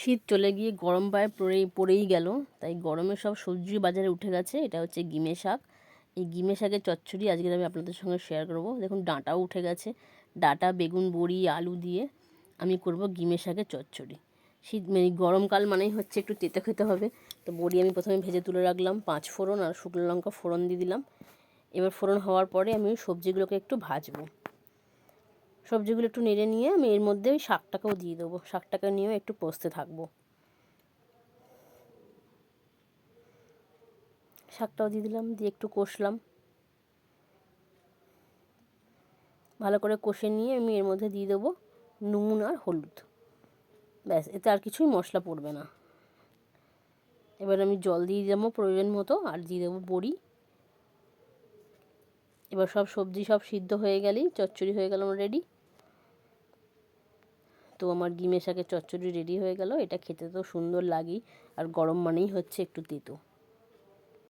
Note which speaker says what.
Speaker 1: শীত চলে গিয়ে গরম প্রায় পড়েই গেল, তাই গরমের সব সবজি বাজারে উঠে গেছে। এটা হচ্ছে গিমে শাক। এই গিমে শাকের চচ্চড়ি আজকে আমি আপনাদের সঙ্গে শেয়ার করব। দেখুন ডাঁটাও উঠে গেছে। ডাঁটা, বেগুন, বড়ি, আলু দিয়ে আমি করব গিমে শাকের চচ্চড়ি। শীত গরমকাল মানেই হচ্ছে একটু তেতো খেতে হবে। তো বড়ি আমি প্রথমে ভেজে তুলে রাখলাম, 5 ফোড়ন আর শুকনো লঙ্কা ফোড়ন দিয়ে দিলাম। এবার ফোড়ন হওয়ার পরে আমি সবজিগুলোকে একটু ভাজবো। সবজিগুলো একটু নেড়ে নিয়ে আমি এর মধ্যে ওই শাকটাকেও দিয়ে দেবো। শাকটাকে নিয়েও একটু কষতে থাকবো। শাকটাও দিয়ে দিলাম, দিয়ে একটু কষলাম। ভালো করে কষে নিয়ে আমি এর মধ্যে দিয়ে দেবো নুন আর হলুদ। ব্যাস, এতে আর কিছুই মশলা পড়বে না। এবার আমি জল দিয়ে দেবো প্রয়োজন মতো, আর দিয়ে দেবো বড়ি। এবার সব সবজি সব সিদ্ধ হয়ে গেলেই চচ্চড়ি হয়ে গেল রেডি। তো আমার গিমে শাকের চচ্চড়ি রেডি হয়ে গেল। এটা খেতে তো সুন্দর লাগেই, আর গরম মানেই হচ্ছে একটু তেতো।